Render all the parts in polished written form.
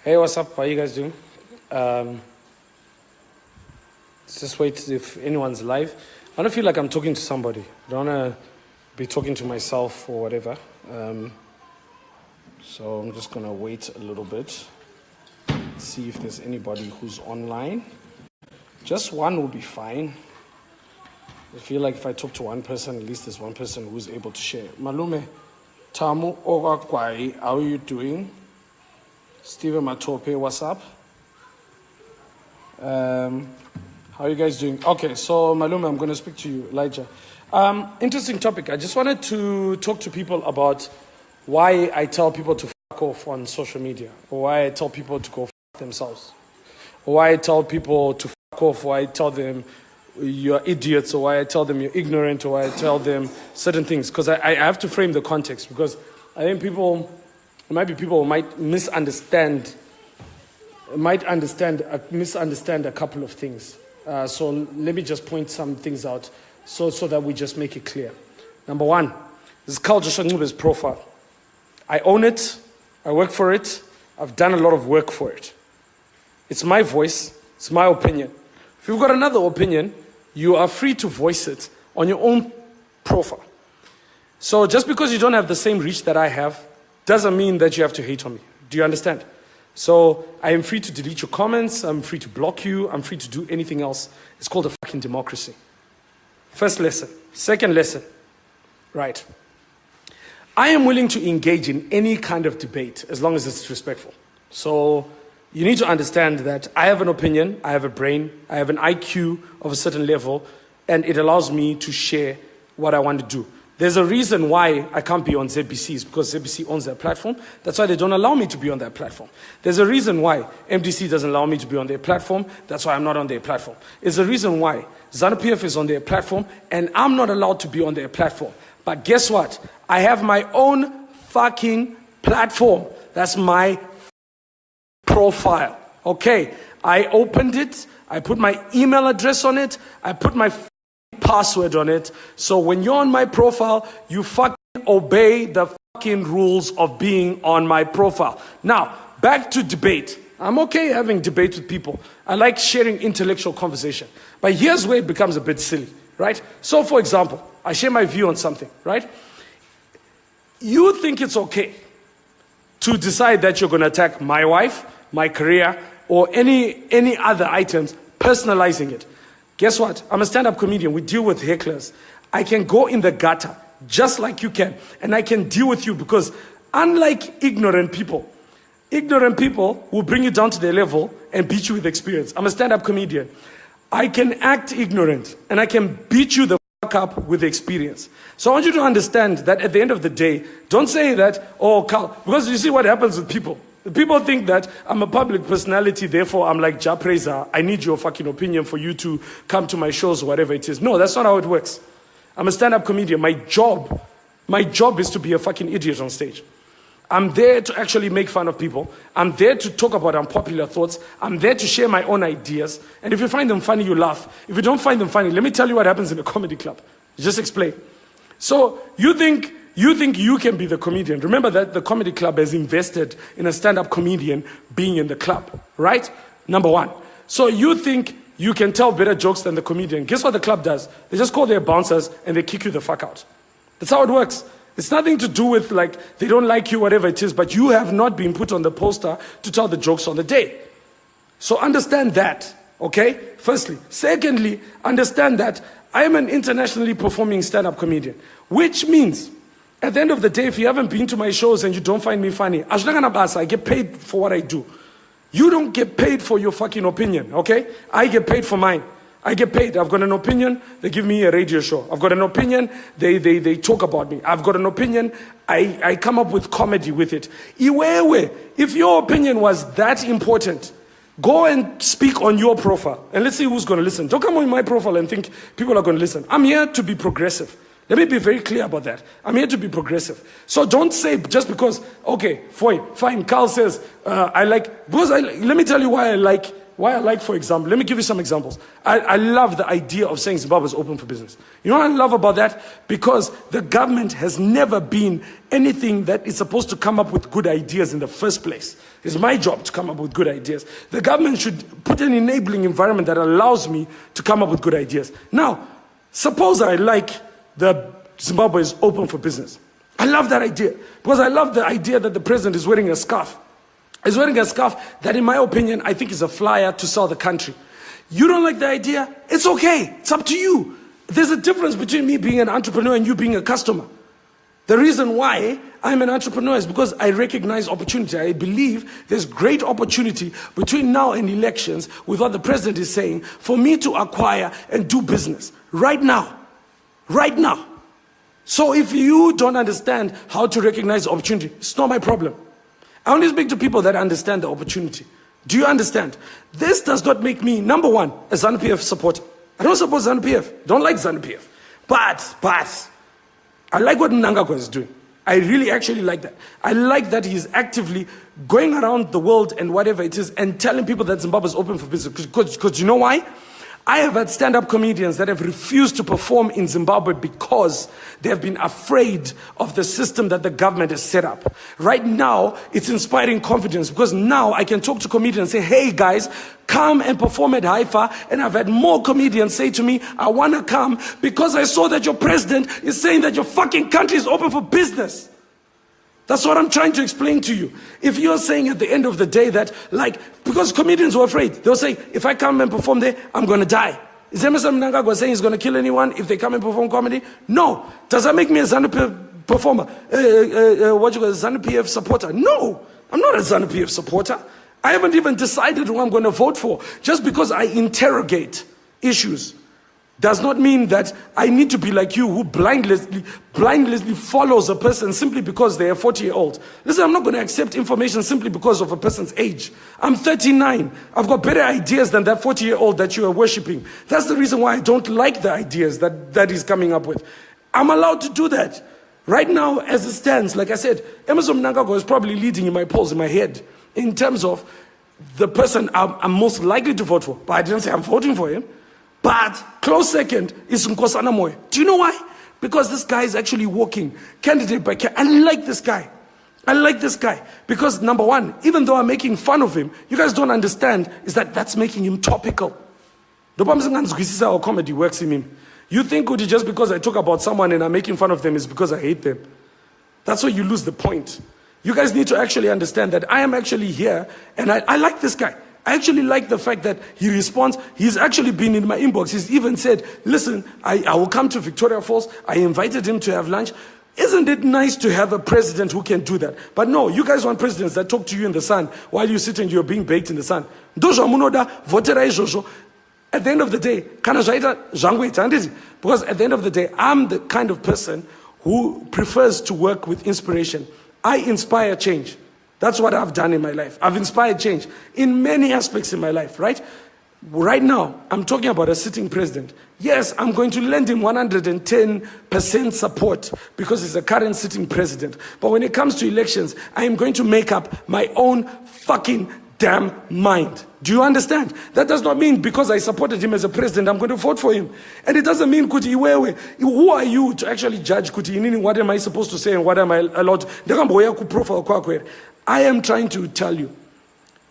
Hey, what's up? How you guys doing? Let's just wait if anyone's live. I don't feel like I'm talking to somebody. I don't want to be talking to myself or whatever. So I'm just going to wait a little bit. See if there's anybody who's online. Just one will be fine. I feel like if I talk to one person, at least there's one person who's able to share. Malume, Tamu Ogakwai, how are you doing? Steven Matope, what's up? How are you guys doing? Okay, so Malume, I'm going to speak to you, Elijah. Interesting topic. I just wanted to talk to people about why I tell people to fuck off on social media, or why I tell people to go fuck themselves, or why I tell people to fuck off, why I tell them you're idiots, or why I tell them you're ignorant, or why I tell them certain things. Because I have to frame the context, because I think people might misunderstand a couple of things. So let me just point some things out so that we just make it clear. Number one, this is Ncube's profile. I own it. I work for it. I've done a lot of work for it. It's my voice. It's my opinion. If you've got another opinion, you are free to voice it on your own profile. So just because you don't have the same reach that I have, doesn't mean that you have to hate on me. Do you understand? So I am free to delete your comments. I'm free to block you. I'm free to do anything else. It's called a fucking democracy. First lesson. Second lesson. Right. I am willing to engage in any kind of debate as long as it's respectful. So you need to understand that I have an opinion, I have a brain, I have an IQ of a certain level, and it allows me to share what I want to do. There's a reason why I can't be on ZBCs, because ZBC owns their platform. That's why they don't allow me to be on their platform. There's a reason why MDC doesn't allow me to be on their platform. That's why I'm not on their platform. There's a reason why ZANU-PF is on their platform, and I'm not allowed to be on their platform. But guess what? I have my own fucking platform. That's my profile. Okay, I opened it. I put my email address on it. I put my password on it. So when you're on my profile, you fucking obey the fucking rules of being on my profile. Now, back to debate. I'm okay having debate with people. I like sharing intellectual conversation. But here's where it becomes a bit silly, right? So for example, I share my view on something, right? You think it's okay to decide that you're going to attack my wife, my career, or any other items, personalizing it. Guess what? I'm a stand-up comedian. We deal with hecklers. I can go in the gutter just like you can, and I can deal with you because unlike ignorant people will bring you down to their level and beat you with experience. I'm a stand-up comedian. I can act ignorant and I can beat you the fuck up with experience. So I want you to understand that at the end of the day, don't say that, oh, Carl, because you see what happens with people. People think that I'm a public personality, therefore I'm like Ja Praiser. I need your fucking opinion for you to come to my shows or whatever it is. No, that's not how it works. I'm a stand-up comedian. My job is to be a fucking idiot on stage. I'm there to actually make fun of people. I'm there to talk about unpopular thoughts. I'm there to share my own ideas. And if you find them funny, you laugh. If you don't find them funny, let me tell you what happens in a comedy club. Just explain. So you think you can be the comedian. Remember that the comedy club has invested in a stand-up comedian being in the club, right? Number one. So you think you can tell better jokes than the comedian. Guess what the club does? They just call their bouncers and they kick you the fuck out. That's how it works. It's nothing to do with like they don't like you, whatever it is, but you have not been put on the poster to tell the jokes on the day. So understand that, okay? Firstly. Secondly, understand that I am an internationally performing stand-up comedian, which means at the end of the day, if you haven't been to my shows and you don't find me funny, I get paid for what I do. You don't get paid for your fucking opinion, okay? I get paid for mine. I get paid. I've got an opinion, they give me a radio show. I've got an opinion, they talk about me. I've got an opinion, I come up with comedy with it. If your opinion was that important, go and speak on your profile and let's see who's going to listen. Don't come on my profile and think people are going to listen. I'm here to be progressive. Let me be very clear about that. I'm here to be progressive. So don't say just because, okay, fine, Carl says, let me tell you why I like for example, let me give you some examples. I love the idea of saying Zimbabwe is open for business. You know what I love about that? Because the government has never been anything that is supposed to come up with good ideas in the first place. It's my job to come up with good ideas. The government should put an enabling environment that allows me to come up with good ideas. Now, suppose I like the Zimbabwe is open for business. I love that idea because I love the idea that the president is wearing a scarf. He's wearing a scarf that, in my opinion, I think is a flyer to sell the country. You don't like the idea? It's okay. It's up to you. There's a difference between me being an entrepreneur and you being a customer. The reason why I'm an entrepreneur is because I recognize opportunity. I believe there's great opportunity between now and elections with what the president is saying for me to acquire and do business right now. Right now. So if you don't understand how to recognize opportunity, it's not my problem. I only speak to people that understand the opportunity. Do you understand? This does not make me, number one, a ZANU-PF supporter. I don't support ZANU-PF. Don't like ZANU-PF. But, I like what Mnangagwa is doing. I really actually like that. I like that he's actively going around the world and whatever it is and telling people that Zimbabwe is open for business. Because you know why? I have had stand-up comedians that have refused to perform in Zimbabwe because they have been afraid of the system that the government has set up. Right now, it's inspiring confidence because now I can talk to comedians and say, hey guys, come and perform at Haifa. And I've had more comedians say to me, I want to come because I saw that your president is saying that your fucking country is open for business. That's what I'm trying to explain to you. If you're saying at the end of the day that, because comedians were afraid, they'll say, if I come and perform there, I'm going to die. Is Emerson Mnangagwa saying he's going to kill anyone if they come and perform comedy? No. Does that make me a ZANU-PF performer? ZANU-PF supporter? No. I'm not a ZANU-PF supporter. I haven't even decided who I'm going to vote for. Just because I interrogate issues does not mean that I need to be like you who blindlessly follows a person simply because they are 40-year-old. Listen, I'm not going to accept information simply because of a person's age. I'm 39. I've got better ideas than that 40-year-old that you are worshipping. That's the reason why I don't like the ideas that he's coming up with. I'm allowed to do that. Right now, as it stands, like I said, Emerson Mnangagwa is probably leading in my polls in my head in terms of the person I'm most likely to vote for. But I didn't say I'm voting for him. But close second is Nkosana Moyo. Do you know why? Because this guy is actually walking candidate by candidate. I like this guy. I like this guy. Because number one, even though I'm making fun of him, you guys don't understand is that that's making him topical. The problem is how comedy works in him. You think just because I talk about someone and I'm making fun of them is because I hate them. That's where you lose the point. You guys need to actually understand that I am actually here and I like this guy. I actually like the fact that he responds. He's actually been in my inbox. He's even said, listen, I will come to Victoria Falls. I invited him to have lunch. Isn't it nice to have a president who can do that? But no, you guys want presidents that talk to you in the sun while you sit and you're being baked in the sun. At the end of the day, because at the end of the day, I'm the kind of person who prefers to work with inspiration. I inspire change. That's what I've done in my life. I've inspired change in many aspects in my life, right? Right now, I'm talking about a sitting president. Yes, I'm going to lend him 110% support because he's a current sitting president. But when it comes to elections, I am going to make up my own fucking damn mind. Do you understand? That does not mean because I supported him as a president, I'm going to vote for him. And it doesn't mean, who are you to actually judge, what am I supposed to say and what am I allowed to... I am trying to tell you,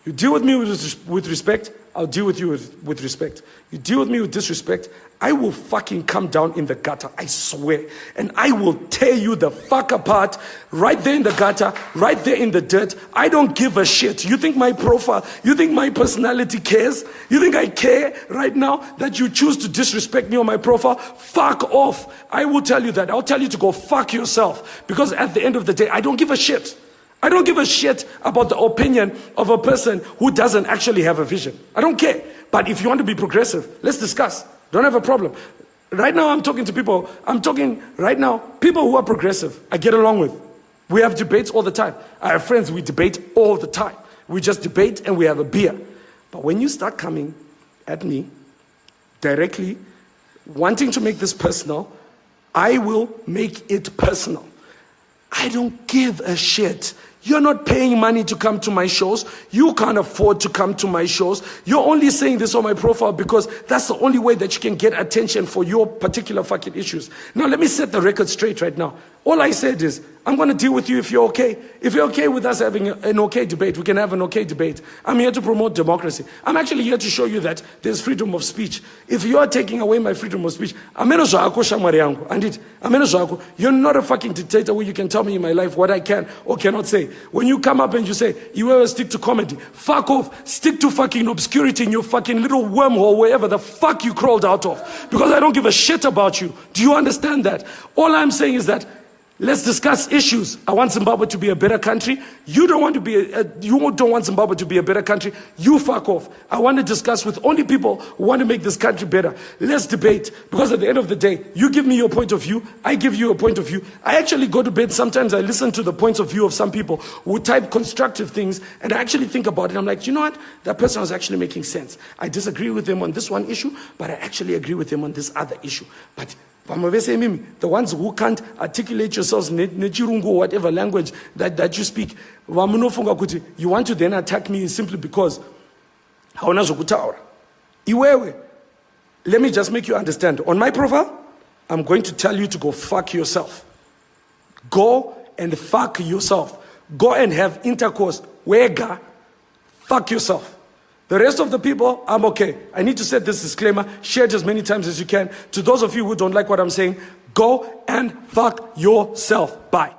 you deal with me with respect, I'll deal with you with respect. You deal with me with disrespect, I will fucking come down in the gutter, I swear. And I will tear you the fuck apart right there in the gutter, right there in the dirt. I don't give a shit. You think my profile, you think my personality cares? You think I care right now that you choose to disrespect me on my profile? Fuck off. I will tell you that. I'll tell you to go fuck yourself. Because at the end of the day, I don't give a shit. I don't give a shit about the opinion of a person who doesn't actually have a vision. I don't care. But if you want to be progressive, let's discuss. Don't have a problem. Right now, I'm talking to people. People who are progressive, I get along with. We have debates all the time. I have friends, we debate all the time. We just debate and we have a beer. But when you start coming at me directly, wanting to make this personal, I will make it personal. I don't give a shit. You're not paying money to come to my shows. You can't afford to come to my shows. You're only saying this on my profile because that's the only way that you can get attention for your particular fucking issues. Now, let me set the record straight right now. All I said is, I'm going to deal with you if you're okay. If you're okay with us having an okay debate, we can have an okay debate. I'm here to promote democracy. I'm actually here to show you that there's freedom of speech. If you are taking away my freedom of speech, you're not a fucking dictator where you can tell me in my life what I can or cannot say. When you come up and you say, you ever stick to comedy, fuck off, stick to fucking obscurity in your fucking little wormhole, wherever the fuck you crawled out of. Because I don't give a shit about you. Do you understand that? All I'm saying is that let's discuss issues. I want Zimbabwe to be a better country. You don't want Zimbabwe to be a better country. You fuck off. I want to discuss with only people who want to make this country better. Let's debate. Because at the end of the day, you give me your point of view. I give you a point of view. I actually go to bed. Sometimes I listen to the points of view of some people who type constructive things. And I actually think about it. I'm like, you know what? That person was actually making sense. I disagree with them on this one issue, but I actually agree with them on this other issue. But the ones who can't articulate yourselves nechirungu or whatever language that you speak, you want to then attack me simply because hauna zvokutaura. Iwewe, let me just make you understand. On my profile, I'm going to tell you to go fuck yourself. Go and fuck yourself. Go and have intercourse. Wega, fuck yourself. The rest of the people, I'm okay. I need to set this disclaimer. Share it as many times as you can. To those of you who don't like what I'm saying, go and fuck yourself. Bye.